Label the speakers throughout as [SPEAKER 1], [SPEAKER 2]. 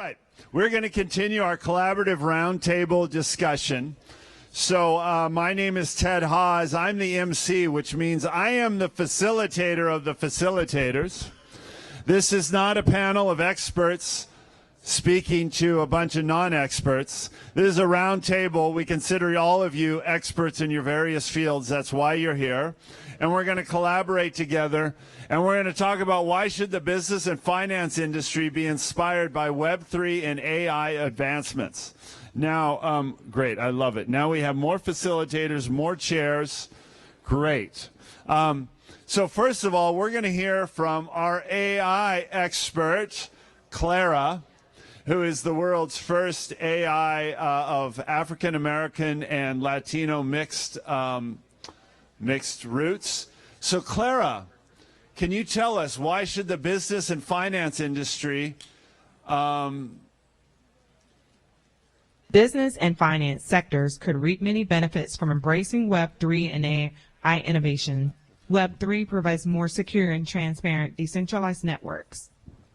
[SPEAKER 1] right, we're going to continue our collaborative roundtable discussion. So my name is Ted Hawes. I'm the MC, which means I am the facilitator of the facilitators. This is not a panel of experts speaking to a bunch of non-experts. This is a roundtable. We consider all of you experts in your various fields. That's why you're here. And we're going to collaborate together, and we're going to talk about why should the business and finance industry be inspired by Web3 and AI advancements. Now, great, I love it. Now we have more facilitators, more chairs. Great. So first of all, we're going to hear from our AI expert, Clara, who is the world's first AI of African American and Latino mixed roots. So Clara, can you tell us why should the business and finance industry
[SPEAKER 2] Business and finance sectors could reap many benefits from embracing Web3 and AI innovation. Web3 provides more secure and transparent decentralized networks,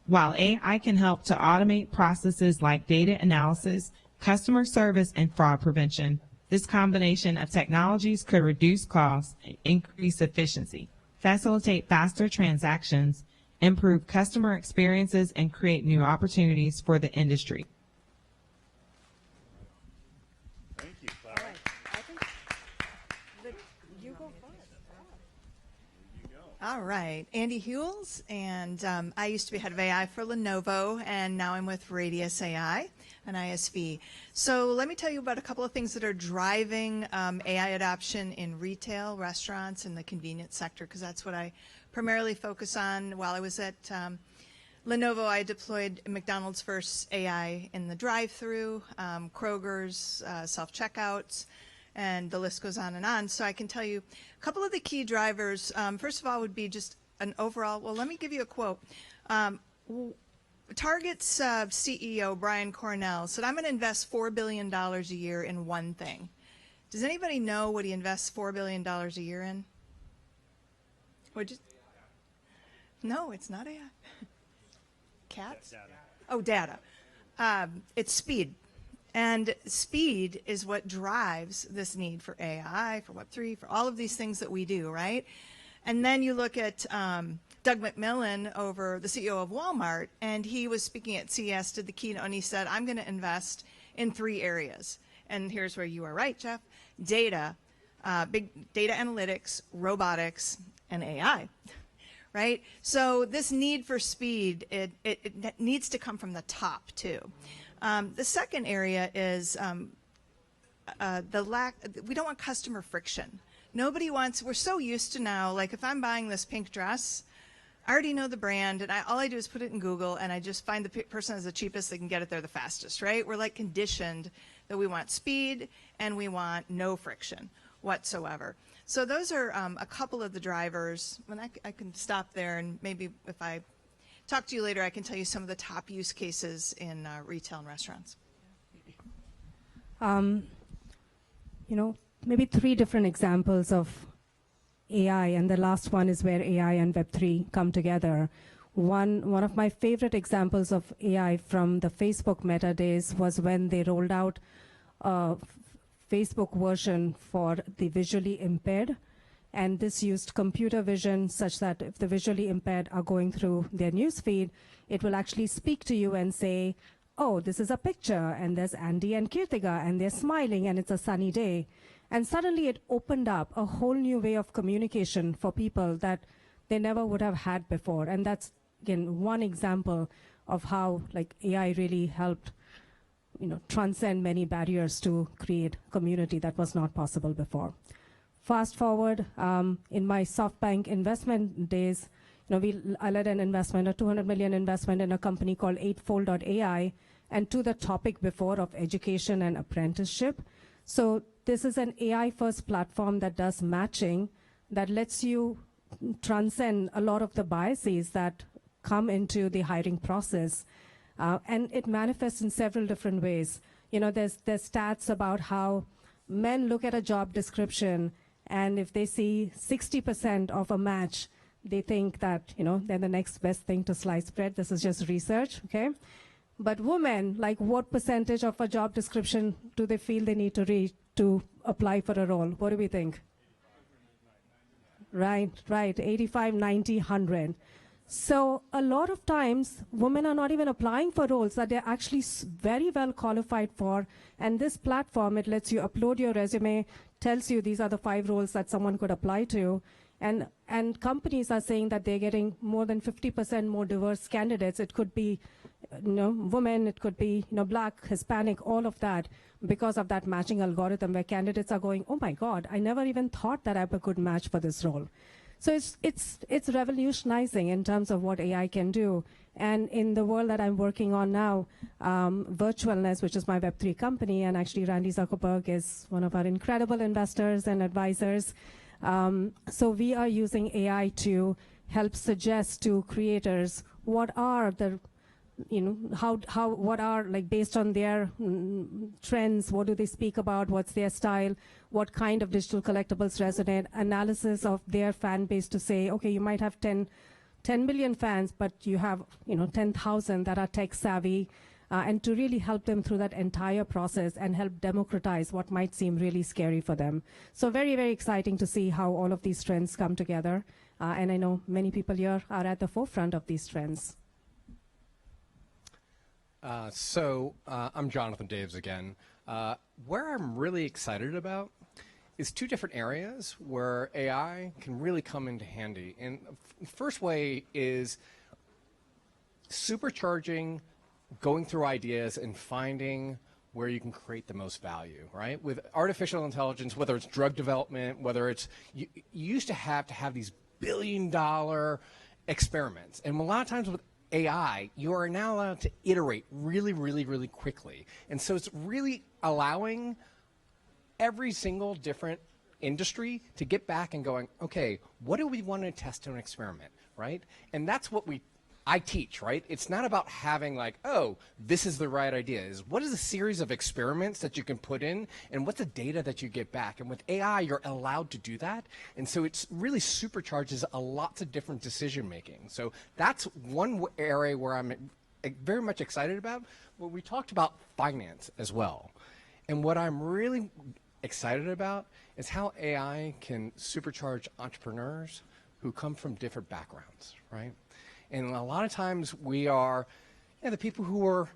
[SPEAKER 2] while AI can help to automate processes like data analysis, customer service, and fraud prevention. This combination of technologies could reduce costs, increase efficiency, facilitate faster transactions, improve customer experiences, and create new opportunities for the industry.
[SPEAKER 1] Thank you, Clara.
[SPEAKER 3] All right. I think you go first.
[SPEAKER 1] You go.
[SPEAKER 3] All right. Andy Hewells, and I used to be head of AI for Lenovo, and now I'm with Radius AI, an ISV. So let me tell you about a couple of things that are driving AI adoption in retail, restaurants, and the convenience sector, because that's what I primarily focus on. While I was at Lenovo, I deployed McDonald's first AI in the drive-thru, Kroger's self-checkouts, and the list goes on and on. So I can tell you a couple of the key drivers. First of all would be just an overall, well, let me give you a quote. Target's CEO, Brian Cornell, said, I'm going to invest $4 billion a year in one thing. Does anybody know what he invests $4 billion a year in? No, it's not AI. Cats?
[SPEAKER 1] Data.
[SPEAKER 3] Oh, data. It's speed. And speed is what drives this need for AI, for Web3, for all of these things that we do, right? And then you look at Doug McMillon, over the CEO of Walmart, and he was speaking at CES, did the keynote, and he said, I'm going to invest in 3 areas. And here's where you are right, Jeff. Data, big data analytics, robotics, and AI. Right? So this need for speed, it needs to come from the top too. The second area is the lack, we don't want customer friction. Nobody wants, we're so used to now, like if I'm buying this pink dress, I already know the brand, and all I do is put it in Google, and I just find the person that's the cheapest, they can get it there the fastest, right? We're like conditioned that we want speed and we want no friction whatsoever. So those are a couple of the drivers. And I can stop there, and maybe if I talk to you later, I can tell you some of the top use cases in retail and restaurants.
[SPEAKER 4] Maybe 3 different examples of AI, and the last one is where AI and Web3 come together. One of my favorite examples of AI from the Facebook Meta days was when they rolled out a Facebook version for the visually impaired, and this used computer vision such that if the visually impaired are going through their newsfeed, it will actually speak to you and say, oh, this is a picture, and there's Andy and Kirtiga, and they're smiling, and it's a sunny day. And suddenly it opened up a whole new way of communication for people that they never would have had before. And that's, again, one example of how AI really helped transcend many barriers to create community that was not possible before. Fast forward, in my SoftBank investment days, I led an investment, a $200 million investment in a company called Eightfold.ai, and to the topic before of education and apprenticeship. So this is an AI-first platform that does matching, that lets you transcend a lot of the biases that come into the hiring process. And it manifests in several different ways. There's stats about how men look at a job description, and if they see 60% of a match, they think that, they're the next best thing to slice bread. This is just research, okay? But women, like what percentage of a job description do they feel they need to reach to apply for a role? What do we think? Right, 85, 90, 100. So a lot of times, women are not even applying for roles that they're actually very well qualified for. And this platform, it lets you upload your resume, tells you these are the 5 roles that someone could apply to. And companies are saying that they're getting more than 50% more diverse candidates. It could be, women, it could be, Black, Hispanic, all of that, because of that matching algorithm where candidates are going, oh my God, I never even thought that I'm a good match for this role. So it's revolutionizing in terms of what AI can do. And in the world that I'm working on now, Virtualness, which is my Web3 company, and actually Randy Zuckerberg is one of our incredible investors and advisors. So we are using AI to help suggest to creators what are the, what are, like, based on their trends, what do they speak about, what's their style, what kind of digital collectibles resonate, analysis of their fan base to say, okay, you might have 10 million fans, but you have 10,000 that are tech savvy, and to really help them through that entire process and help democratize what might seem really scary for them. So very, very exciting to see how all of these trends come together. And I know many people here are at the forefront of these trends.
[SPEAKER 5] I'm Jonathan Daves again. Where I'm really excited about is 2 different areas where AI can really come into handy. And the first way is supercharging, going through ideas and finding where you can create the most value, right? With artificial intelligence, whether it's drug development, whether it's, you used to have these billion-dollar experiments. And a lot of times with AI, you are now allowed to iterate really, really, really quickly. And so it's really allowing every single different industry to get back and going, okay, what do we want to test in an experiment, right? And that's what I teach, right? It's not about having like, oh, this is the right idea. Is what is a series of experiments that you can put in, and what's the data that you get back? And with AI, you're allowed to do that. And so it's really supercharges a lots of different decision making. So that's one area where I'm very much excited about. Well, we talked about finance as well. And what I'm really excited about is how AI can supercharge entrepreneurs who come from different backgrounds, right? And a lot of times we are, the people who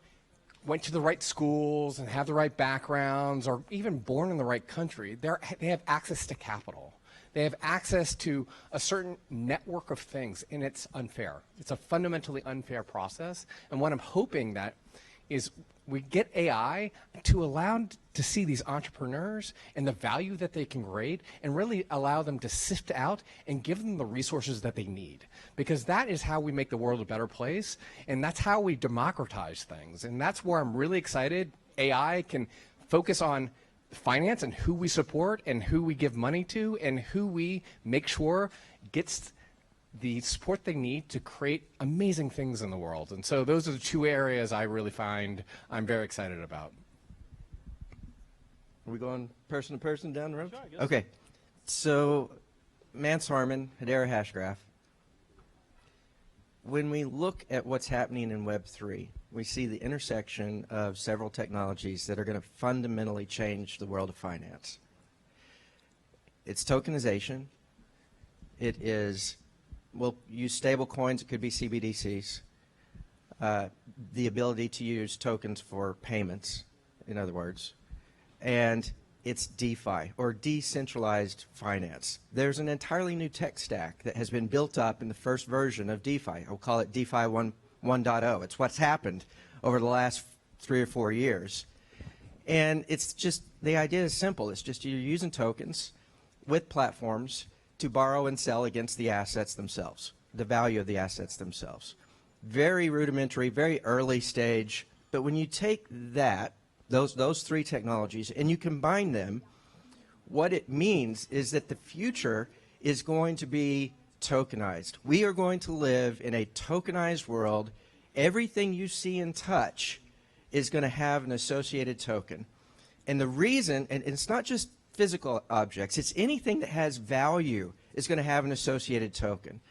[SPEAKER 5] went to the right schools and have the right backgrounds, or even born in the right country, they have access to capital. They have access to a certain network of things, and it's unfair. It's a fundamentally unfair process. And what I'm hoping that is we get AI to allow to see these entrepreneurs and the value that they can create, and really allow them to sift out and give them the resources that they need. Because that is how we make the world a better place, and that's how we democratize things. And that's where I'm really excited. AI can focus on finance and who we support and who we give money to and who we make sure gets the support they need to create amazing things in the world. And so those are the 2 areas I really find I'm very excited about.
[SPEAKER 6] Are we going person to person down the road?
[SPEAKER 5] Sure, I guess.
[SPEAKER 6] Okay. So, Mance Harmon, Hedera Hashgraph. When we look at what's happening in Web3, we see the intersection of several technologies that are going to fundamentally change the world of finance. It's tokenization. It is, we'll use stable coins. It could be CBDCs. The ability to use tokens for payments, in other words. And it's DeFi, or decentralized finance. There's an entirely new tech stack that has been built up in the first version of DeFi. I'll call it DeFi 1.0. It's what's happened over the last 3 or 4 years. And it's just, the idea is simple. It's just you're using tokens with platforms to borrow and sell against the assets themselves, the value of the assets themselves. Very rudimentary, very early stage. But when you take that, those 3 technologies, and you combine them, what it means is that the future is going to be tokenized. We are going to live in a tokenized world. Everything you see and touch is going to have an associated token. And the reason, and it's not just physical objects, it's anything that has value is going to have an associated token.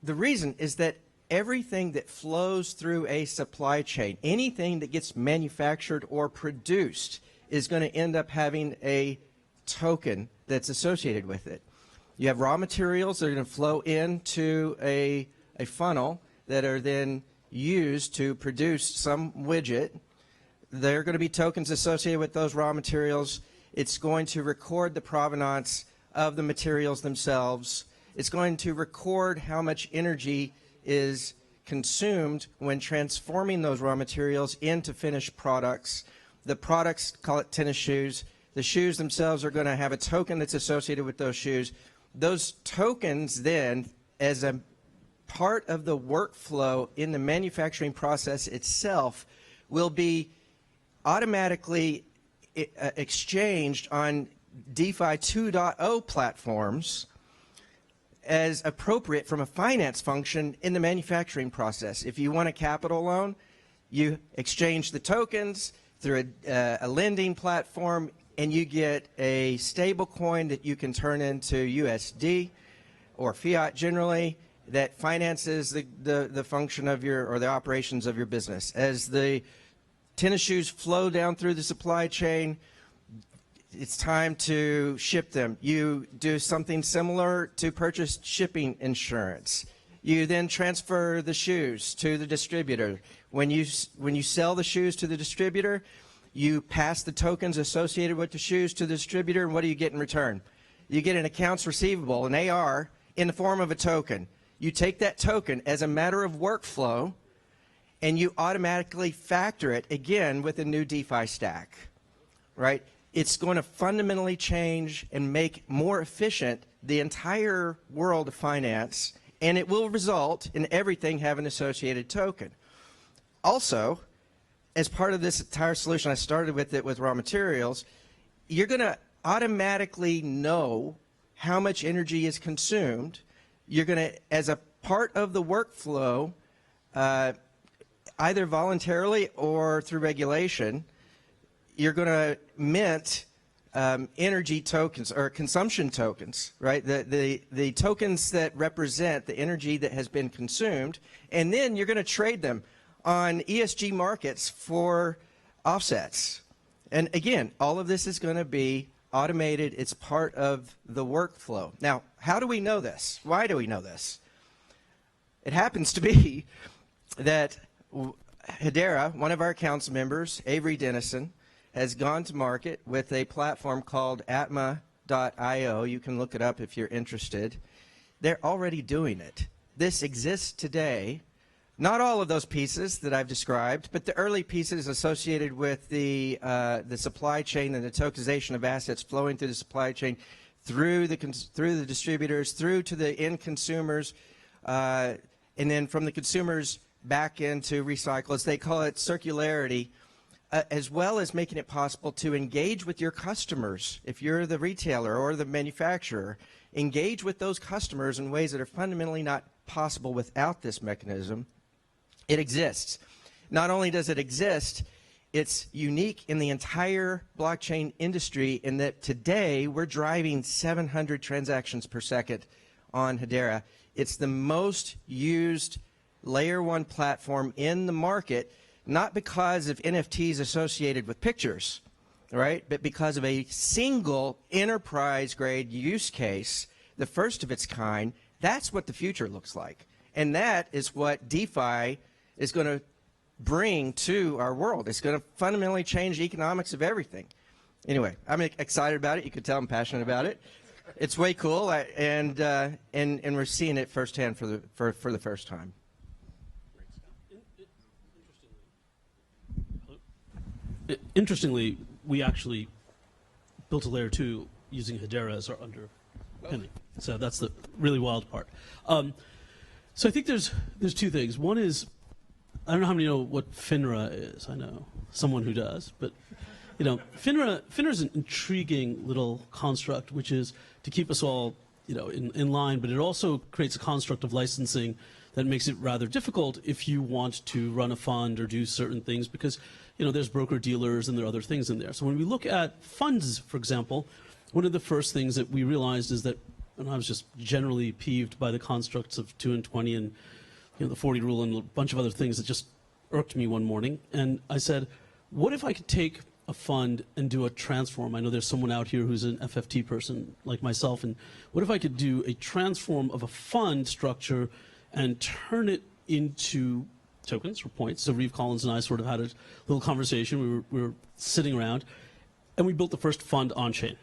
[SPEAKER 6] The reason is that everything that flows through a supply chain, anything that gets manufactured or produced, is going to end up having a token that's associated with it. You have raw materials that are going to flow into a funnel that are then used to produce some widget. There are going to be tokens associated with those raw materials. It's going to record the provenance of the materials themselves. It's going to record how much energy is consumed when transforming those raw materials into finished products. The products, call it tennis shoes. The shoes themselves are going to have a token that's associated with those shoes. Those tokens then, as a part of the workflow in the manufacturing process itself, will be automatically exchanged on DeFi 2.0 platforms as appropriate from a finance function in the manufacturing process. If you want a capital loan, you exchange the tokens through a lending platform, and you get a stable coin that you can turn into USD or fiat generally that finances the function of your, or the operations of your business. As the tennis shoes flow down through the supply chain, it's time to ship them. You do something similar to purchase shipping insurance. You then transfer the shoes to the distributor. When you sell the shoes to the distributor, you pass the tokens associated with the shoes to the distributor, and what do you get in return? You get an accounts receivable, an AR, in the form of a token. You take that token as a matter of workflow, and you automatically factor it, again, with a new DeFi stack, right? It's going to fundamentally change and make more efficient the entire world of finance, and it will result in everything having an associated token. Also, as part of this entire solution, I started with it with raw materials, you're going to automatically know how much energy is consumed. You're going to, as a part of the workflow, either voluntarily or through regulation, you're going to mint energy tokens or consumption tokens, right? The tokens that represent the energy that has been consumed, and then you're going to trade them on ESG markets for offsets. And again, all of this is going to be automated. It's part of the workflow. Now, how do we know this? Why do we know this? It happens to be that Hedera, one of our council members, Avery Dennison, has gone to market with a platform called atma.io. You can look it up if you're interested. They're already doing it. This exists today. Not all of those pieces that I've described, but the early pieces associated with the supply chain and the tokenization of assets flowing through the supply chain, through the distributors, through to the end consumers, and then from the consumers back into recyclers. They call it circularity, as well as making it possible to engage with your customers. If you're the retailer or the manufacturer, engage with those customers in ways that are fundamentally not possible without this mechanism. It exists. Not only does it exist, it's unique in the entire blockchain industry in that today we're driving 700 transactions per second on Hedera. It's the most used layer one platform in the market, not because of NFTs associated with pictures, right, but because of a single enterprise-grade use case, the first of its kind. That's what the future looks like. And that is what DeFi is going to bring to our world. It's going to fundamentally change the economics of everything. Anyway, I'm excited about it. You can tell I'm passionate about it. It's way cool, and we're seeing it firsthand for the first time.
[SPEAKER 7] Interestingly, we actually built a layer 2 using Hedera as our underpinning. So that's the really wild part. So I think there's two things. One is, I don't know how many know what FINRA is. I know someone who does, but you know, FINRA is an intriguing little construct, which is to keep us all, you know, in line. But it also creates a construct of licensing that makes it rather difficult if you want to run a fund or do certain things, because you know there's broker dealers and there are other things in there. So when we look at funds, for example, one of the first things that we realized is that, and I was just generally peeved by the constructs of 2 and 20 and the 40 rule and a bunch of other things that just irked me one morning. And I said, what if I could take a fund and do a transform? I know there's someone out here who's an FFT person like myself, and what if I could do a transform of a fund structure and turn it into tokens or points? So Reeve Collins and I sort of had a little conversation. We were sitting around, and we built the first fund on-chain.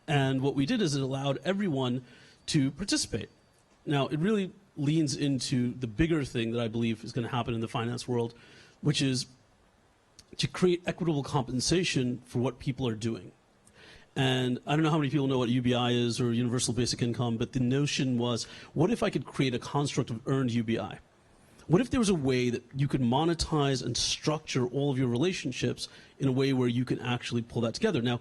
[SPEAKER 7] And what we did is it allowed everyone to participate. Now, it really leans into the bigger thing that I believe is going to happen in the finance world, which is to create equitable compensation for what people are doing. And I don't know how many people know what UBI is or universal basic income, but the notion was, what if I could create a construct of earned UBI? What if there was a way that you could monetize and structure all of your relationships in a way where you can actually pull that together? Now,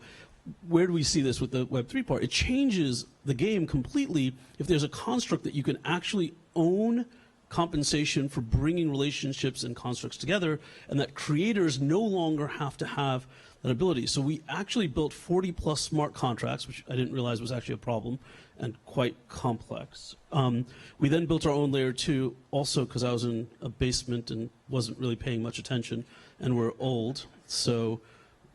[SPEAKER 7] where do we see this with the Web3 part? It changes the game completely if there's a construct that you can actually own compensation for bringing relationships and constructs together, and that creators no longer have to have that ability. So we actually built 40+ smart contracts, which I didn't realize was actually a problem and quite complex. We then built our own layer 2 also because I was in a basement and wasn't really paying much attention, and we're old. So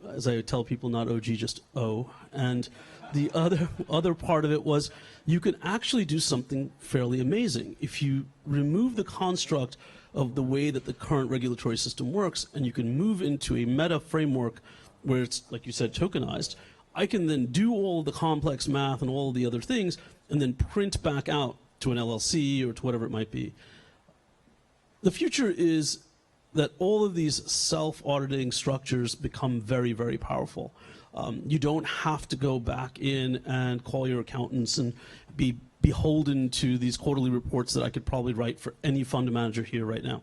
[SPEAKER 7] as I tell people, not OG, just O. And the other part of it was you can actually do something fairly amazing. If you remove the construct of the way that the current regulatory system works and you can move into a meta framework where it's, like you said, tokenized, I can then do all the complex math and all the other things and then print back out to an LLC or to whatever it might be. The future is that all of these self-auditing structures become very, very powerful. You don't have to go back in and call your accountants and be beholden to these quarterly reports that I could probably write for any fund manager here right now.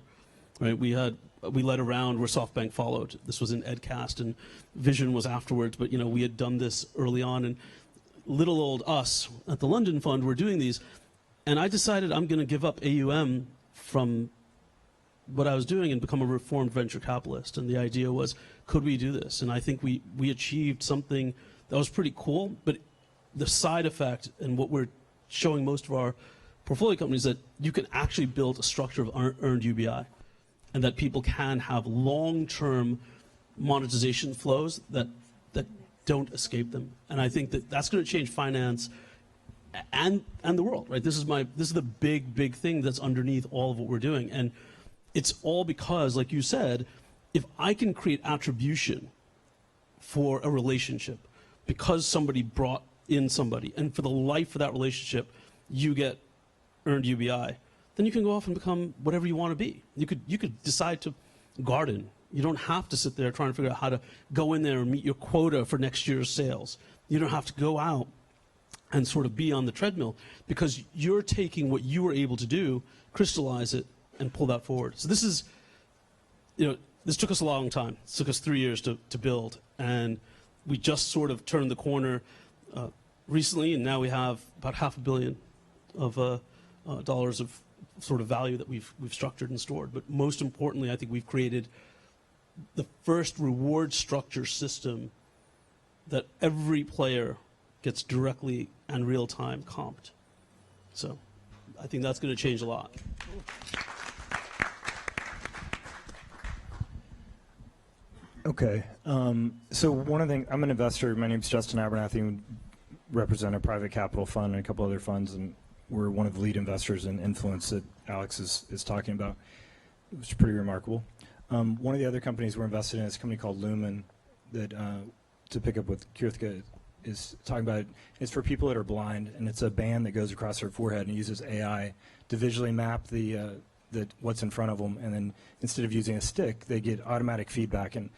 [SPEAKER 7] Right? We led a round where SoftBank followed. This was in EdCast, and Vision was afterwards. But we had done this early on, and little old us at the London Fund were doing these, and I decided I'm going to give up AUM from what I was doing and become a reformed venture capitalist. And the idea was, could we do this? And I think we achieved something that was pretty cool, but the side effect and what we're showing most of our portfolio companies that you can actually build a structure of earned UBI, and that people can have long-term monetization flows that don't escape them. And I think that that's going to change finance and the world, right? This is the big thing that's underneath all of what we're doing. And it's all because, like you said, if I can create attribution for a relationship because somebody brought in somebody, and for the life of that relationship, you get earned UBI, then you can go off and become whatever you want to be. You could decide to garden. You don't have to sit there trying to figure out how to go in there and meet your quota for next year's sales. You don't have to go out and sort of be on the treadmill, because you're taking what you were able to do, crystallize it, and pull that forward. So this is, this took us a long time. It took us 3 years to build, and we just sort of turned the corner recently, and now we have about $500 million of dollars of sort of value that we've structured and stored. But most importantly, I think we've created the first reward structure system that every player gets directly and real-time comped. So I think that's going to change a lot.
[SPEAKER 8] Okay. So one of the things, I'm an investor. My name's Justin Abernathy. We represent a private capital fund and a couple other funds, and we're one of the lead investors in Influence that Alex is talking about, which is pretty remarkable. One of the other companies we're invested in is a company called Lumen that, to pick up what Kirthika is talking about, it's for people that are blind, and it's a band that goes across their forehead and uses AI to visually map what's in front of them, and then instead of using a stick, they get automatic feedback. And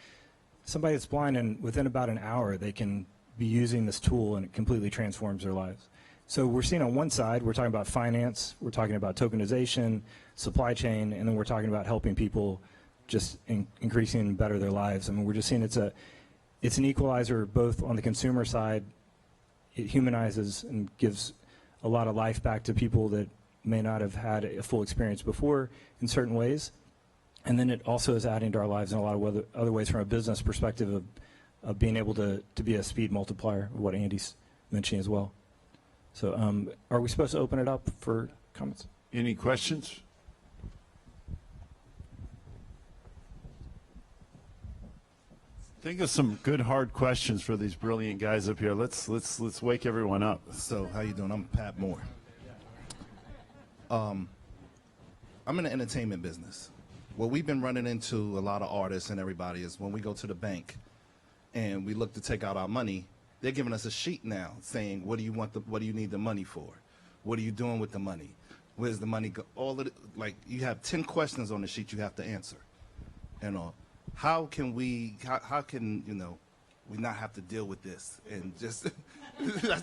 [SPEAKER 8] somebody that's blind, and within about an hour, they can be using this tool, and it completely transforms their lives. So we're seeing on one side, we're talking about finance, we're talking about tokenization, supply chain, and then we're talking about helping people just increasing and better their lives. I mean, we're just seeing it's an equalizer both on the consumer side. It humanizes and gives a lot of life back to people that may not have had a full experience before in certain ways. And then it also is adding to our lives in a lot of other ways from a business perspective of being able to be a speed multiplier, what Andy's mentioning as well. So are we supposed to open it up for comments?
[SPEAKER 1] Any questions? Think of some good hard questions for these brilliant guys up here. Let's wake everyone up.
[SPEAKER 9] So how you doing? I'm Pat Moore. I'm in the entertainment business. What we've been running into a lot of artists and everybody is when we go to the bank and we look to take out our money, they're giving us a sheet now saying, what do you need the money for? What are you doing with the money? Where's the money go? All of it, like you have 10 questions on the sheet you have to answer. How can we not have to deal with this? And just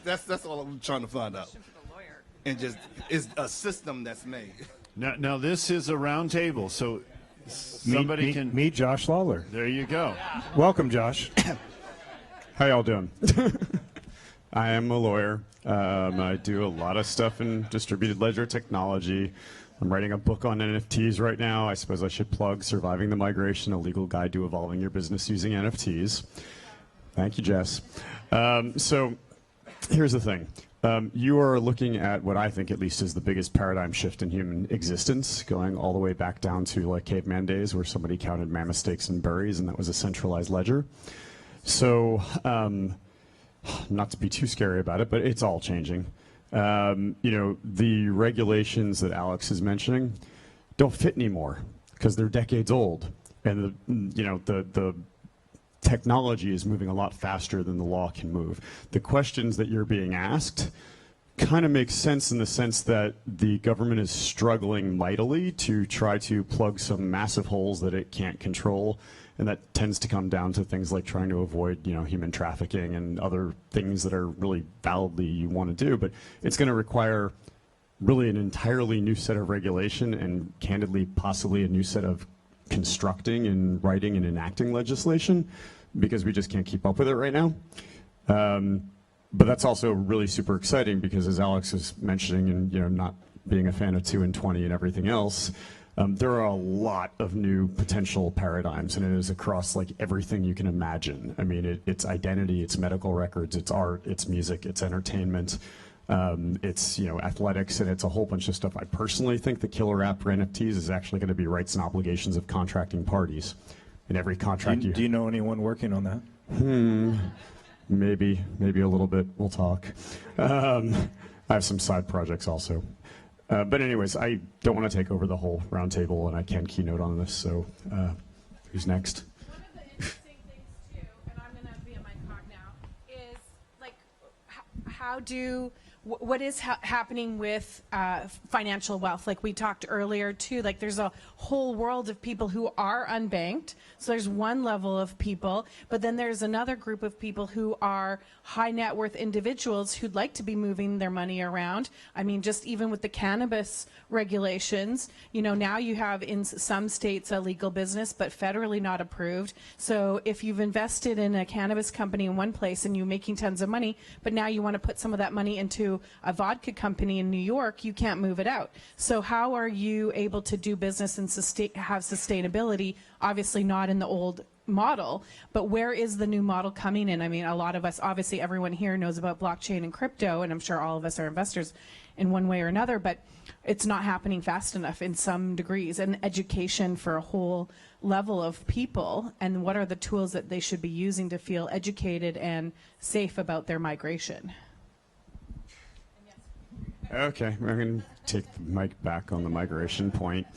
[SPEAKER 9] that's all I'm trying to find out. And just it's a system that's made.
[SPEAKER 1] Now this is a round table, so somebody can
[SPEAKER 8] meet Josh Lawler.
[SPEAKER 1] There you go.
[SPEAKER 8] Welcome, Josh.
[SPEAKER 10] How y'all doing? I am a lawyer. I do a lot of stuff in distributed ledger technology. I'm writing a book on NFTs right now. I suppose I should plug Surviving the Migration, a legal guide to evolving your business using NFTs. Thank you, Jess. So here's the thing. You are looking at what I think at least is the biggest paradigm shift in human existence, going all the way back down to like caveman days where somebody counted mammoth steaks and berries and that was a centralized ledger. So not to be too scary about it, but it's all changing. The regulations that Alex is mentioning don't fit anymore because they're decades old, and the technology is moving a lot faster than the law can move. The questions that you're being asked kind of make sense in the sense that the government is struggling mightily to try to plug some massive holes that it can't control. And that tends to come down to things like trying to avoid, human trafficking and other things that are really validly you want to do. But it's going to require really an entirely new set of regulation and candidly possibly a new set of constructing and writing and enacting legislation because we just can't keep up with it right now. But that's also really super exciting because as Alex was mentioning and, not being a fan of 2 and 20 and everything else, there are a lot of new potential paradigms, and it is across like everything you can imagine. I mean, it's identity, it's medical records, it's art, it's music, it's entertainment, it's athletics, and it's a whole bunch of stuff. I personally think the killer app for NFTs is actually going to be rights and obligations of contracting parties. In every contract,
[SPEAKER 8] do you know anyone working on that?
[SPEAKER 10] Maybe a little bit. We'll talk. I have some side projects also. But anyways, I don't want to take over the whole roundtable, and I can keynote on this, so who's next?
[SPEAKER 11] One of the interesting things, too, and I'm going to be a mic hog now, is like what is happening with financial wealth? Like we talked earlier, too, like there's a whole world of people who are unbanked. So there's one level of people, but then there's another group of people who are high net worth individuals who'd like to be moving their money around. I mean, just even with the cannabis regulations, now you have in some states a legal business, but federally not approved. So if you've invested in a cannabis company in one place and you're making tons of money, but now you want to put some of that money into a vodka company in New York, you can't move it out. So how are you able to do business and have sustainability? Obviously not in the old model, but where is the new model coming in? I mean, a lot of us, obviously everyone here knows about blockchain and crypto, and I'm sure all of us are investors in one way or another, but it's not happening fast enough in some degrees. And education for a whole level of people, and what are the tools that they should be using to feel educated and safe about their migration?
[SPEAKER 10] Okay, I'm going to take the mic back on the migration point.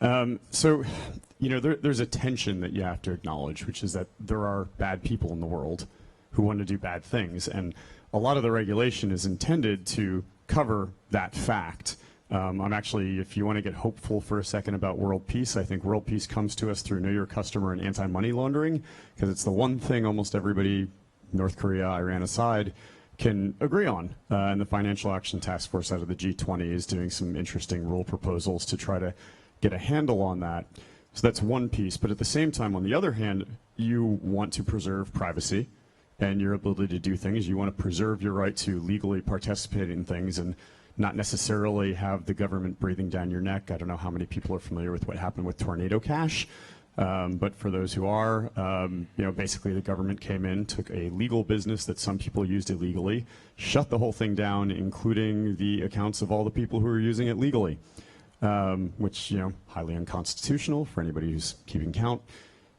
[SPEAKER 10] There's a tension that you have to acknowledge, which is that there are bad people in the world who want to do bad things. And a lot of the regulation is intended to cover that fact. I'm actually, if you want to get hopeful for a second about world peace, I think world peace comes to us through Know Your Customer and anti-money laundering, because it's the one thing almost everybody, North Korea, Iran aside, can agree on. And the Financial Action Task Force out of the G20 is doing some interesting rule proposals to try to get a handle on that. So that's one piece. But at the same time, on the other hand, you want to preserve privacy and your ability to do things. You want to preserve your right to legally participate in things and not necessarily have the government breathing down your neck. I don't know how many people are familiar with what happened with Tornado Cash. But for those who are, basically the government came in, took a legal business that some people used illegally, shut the whole thing down, including the accounts of all the people who were using it legally, which, highly unconstitutional for anybody who's keeping count.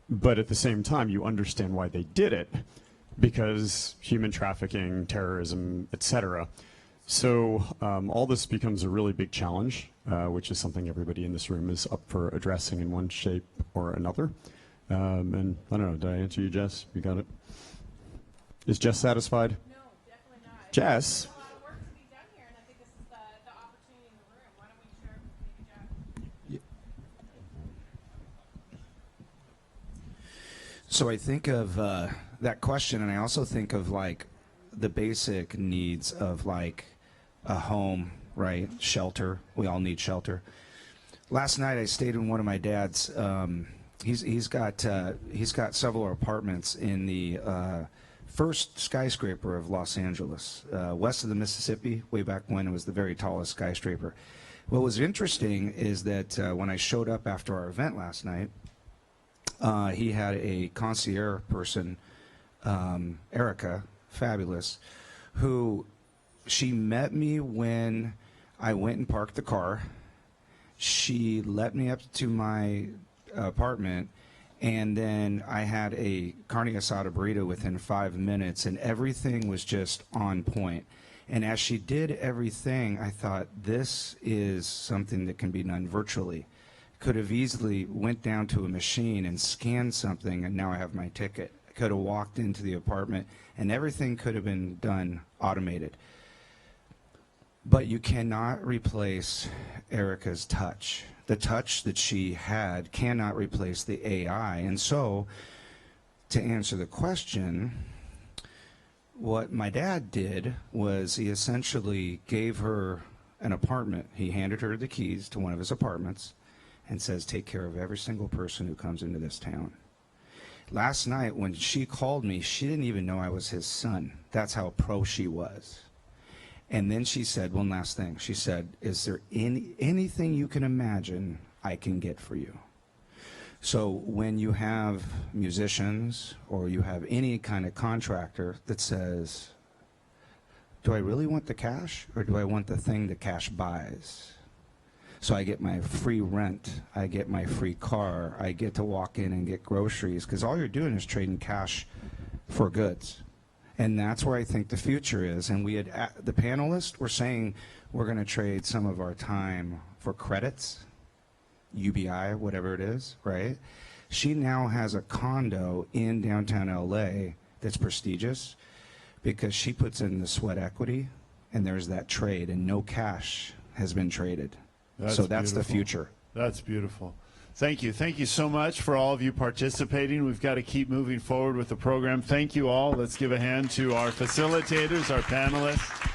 [SPEAKER 10] but at the same time, you understand why they did it, because human trafficking, terrorism, etc. So all this becomes a really big challenge, which is something everybody in this room is up for addressing in one shape or another. And I don't know, did I answer you, Jess? You got it? Is Jess satisfied?
[SPEAKER 11] No, definitely not.
[SPEAKER 10] Jess?
[SPEAKER 11] There's a lot of work to be done here, and I think this is the opportunity in the room. Why don't we share it with Jeff?
[SPEAKER 12] So I think of that question, and I also think of like the basic needs of like a home, right? Shelter. We all need shelter. Last night I stayed in one of my dad's. He's got several apartments in the first skyscraper of Los Angeles, west of the Mississippi. Way back when it was the very tallest skyscraper. What was interesting is that when I showed up after our event last night, he had a concierge person, Erica, fabulous, who she met me when I went and parked the car. She let me up to my apartment, and then I had a carne asada burrito within 5 minutes, and everything was just on point. And as she did everything, I thought, this is something that can be done virtually. Could have easily went down to a machine and scanned something, and now I have my ticket. I could have walked into the apartment, and everything could have been done automated. But you cannot replace Erica's touch. The touch that she had cannot replace the AI. And so, to answer the question, what my dad did was he essentially gave her an apartment. He handed her the keys to one of his apartments and says, take care of every single person who comes into this town. Last night when she called me, she didn't even know I was his son. That's how pro she was. And then she said one last thing. She said, is there anything you can imagine I can get for you? So when you have musicians or you have any kind of contractor that says, do I really want the cash or do I want the thing that cash buys? So I get my free rent, I get my free car, I get to walk in and get groceries, because all you're doing is trading cash for goods. And that's where I think the future is. And we had, the panelists were saying we're going to trade some of our time for credits, UBI, whatever it is, right? She now has a condo in downtown LA that's prestigious because she puts in the sweat equity, and there's that trade, and no cash has been traded. So that's the future.
[SPEAKER 1] That's beautiful. Thank you. Thank you so much for all of you participating. We've got to keep moving forward with the program. Thank you all. Let's give a hand to our facilitators, our panelists.